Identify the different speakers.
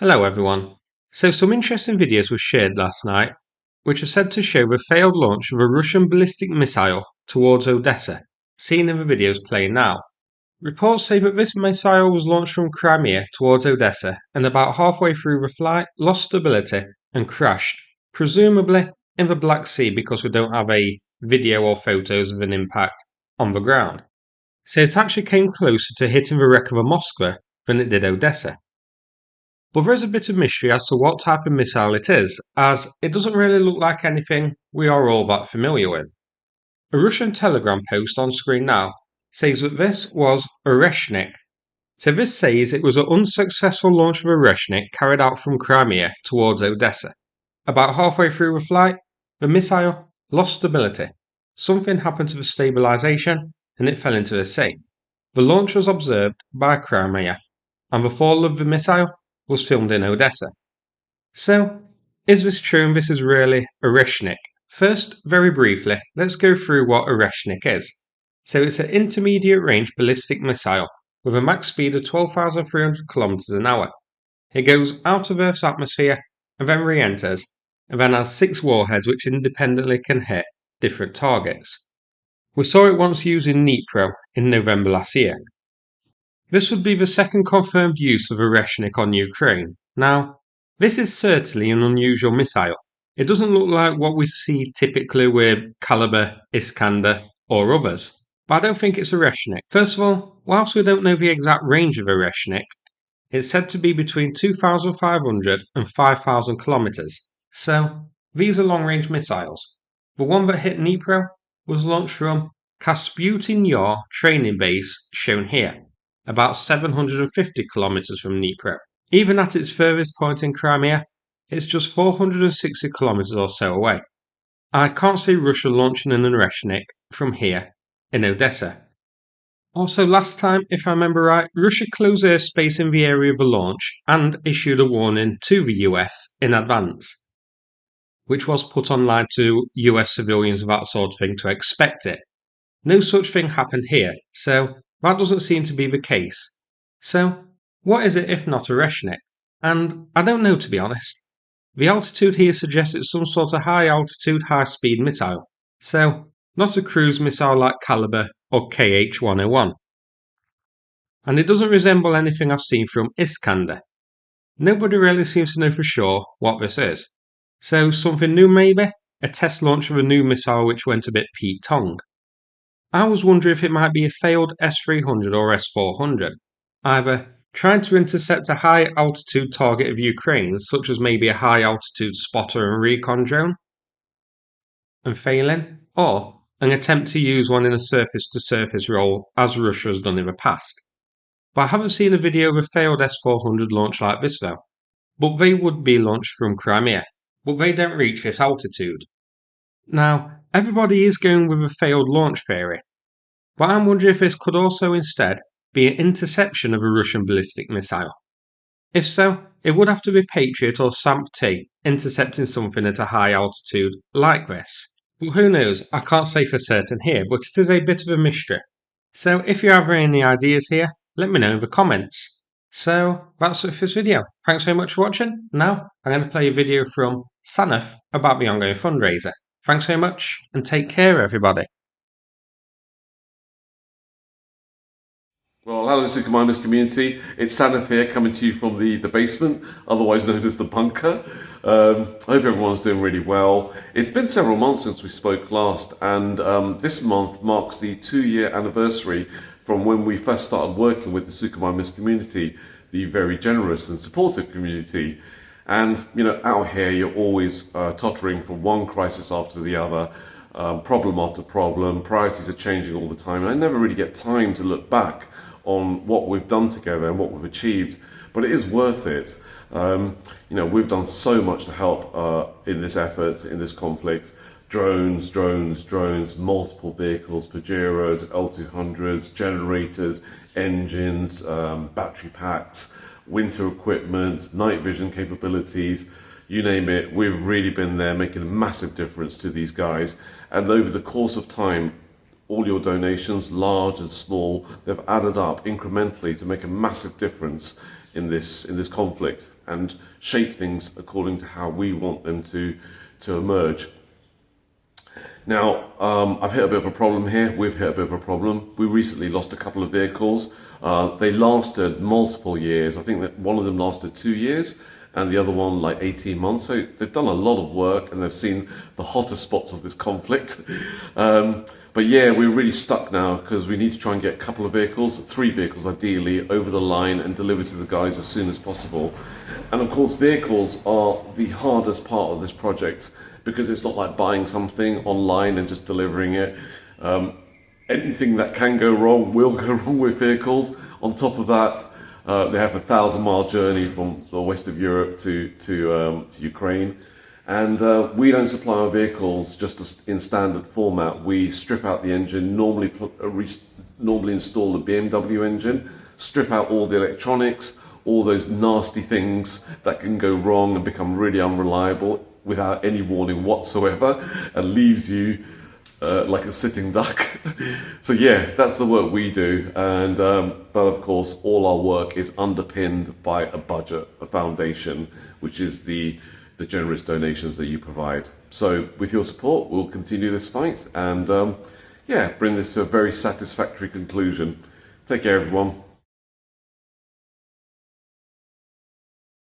Speaker 1: Hello everyone. So some interesting videos were shared last night, which are said to show the failed launch of a Russian ballistic missile towards Odessa, seen in the videos playing now. Reports say that this missile was launched from Crimea towards Odessa and about halfway through the flight lost stability and crashed, presumably in the Black Sea because we don't have a video or photos of an impact on the ground. So it actually came closer to hitting the wreck of a Moskva than it did Odessa. But there is a bit of mystery as to what type of missile it is, as it doesn't really look like anything we are all that familiar with. A Russian telegram post on screen now says that this was Oreshnik. So this says it was an unsuccessful launch of Oreshnik carried out from Crimea towards Odessa. About halfway through the flight, the missile lost stability. Something happened to the stabilization and it fell into the sea. The launch was observed by Crimea, and the fall of the missile was filmed in Odessa. So, is this true and this is really Oreshnik? First, very briefly, let's go through what Oreshnik is. So it's an intermediate range ballistic missile with a max speed of 12,300 kilometers an hour. It goes out of Earth's atmosphere and then re-enters, and then has 6 warheads which independently can hit different targets. We saw it once used in Dnipro in November last year. This would be the second confirmed use of Oreshnik on Ukraine. Now, this is certainly an unusual missile. It doesn't look like what we see typically with Caliber, Iskander, or others. But I don't think it's Oreshnik. First of all, whilst we don't know the exact range of Oreshnik, it's said to be between 2,500 and 5,000 kilometers. So, these are long-range missiles. The one that hit Dnipro was launched from Kasputin Yar training base shown here, about 750 kilometers from Dnipro. Even at its furthest point in Crimea, it's just 460 kilometers or so away. I can't see Russia launching an Oreshnik from here in Odessa. Also, last time, if I remember right, Russia closed airspace in the area of the launch and issued a warning to the US in advance, which was put online to US civilians and that sort of thing to expect it. No such thing happened here, so that doesn't seem to be the case. So, what is it if not Oreshnik? And I don't know, to be honest. The altitude here suggests it's some sort of high altitude, high speed missile. So, not a cruise missile like Caliber or KH-101. And it doesn't resemble anything I've seen from Iskander. Nobody really seems to know for sure what this is. So, something new maybe? A test launch of a new missile which went a bit Pete Tong. I was wondering if it might be a failed S-300 or S-400, either trying to intercept a high altitude target of Ukraine, such as maybe a high altitude spotter and recon drone, and failing, or an attempt to use one in a surface to surface role as Russia has done in the past. But I haven't seen a video of a failed S-400 launch like this though. But they would be launched from Crimea, but they don't reach this altitude. Now, everybody is going with a failed launch theory, but I'm wondering if this could also instead be an interception of a Russian ballistic missile. If so, it would have to be Patriot or SAMP-T intercepting something at a high altitude like this. But who knows, I can't say for certain here, but it is a bit of a mystery. So if you have any ideas here, let me know in the comments. So that's it for this video. Thanks very much for watching. Now I'm going to play a video from Sanath about the ongoing fundraiser. Thanks very much and take care everybody.
Speaker 2: Well, hello, Superminers community. It's Sanath here, coming to you from the basement, otherwise known as the bunker. I hope everyone's doing really well. It's been several months since we spoke last, and this month marks the 2-year anniversary from when we first started working with the Superminers community, the very generous and supportive community. And, you know, out here, you're always tottering from one crisis after the other, problem after problem. Priorities are changing all the time. And I never really get time to look back on what we've done together and what we've achieved, but it is worth it. You know, we've done so much to help in this effort, in this conflict. Drones, multiple vehicles, Pajeros, L200s, generators, engines, battery packs, winter equipment, night vision capabilities, you name it. We've really been there making a massive difference to these guys. And over the course of time, all your donations, large and small, they've added up incrementally to make a massive difference in this conflict and shape things according to how we want them to emerge. Now, I've hit a bit of a problem here. We've hit a bit of a problem. We recently lost a couple of vehicles. They lasted multiple years. I think that one of them lasted 2 years and the other one like 18 months. So they've done a lot of work and they've seen the hotter spots of this conflict. But yeah, we're really stuck now because we need to try and get a couple of vehicles, 3 vehicles ideally, over the line and delivered to the guys as soon as possible. And of course, vehicles are the hardest part of this project because it's not like buying something online and just delivering it. Anything that can go wrong will go wrong with vehicles. On top of that, they have a 1,000-mile journey from the west of Europe to Ukraine. And we don't supply our vehicles just in standard format. We strip out the engine, normally install the BMW engine, strip out all the electronics, all those nasty things that can go wrong and become really unreliable without any warning whatsoever, and leaves you like a sitting duck. So yeah, that's the work we do. And but of course, all our work is underpinned by a budget, a foundation, which is the generous donations that you provide. So with your support, we'll continue this fight and yeah, bring this to a very satisfactory conclusion. Take care, everyone.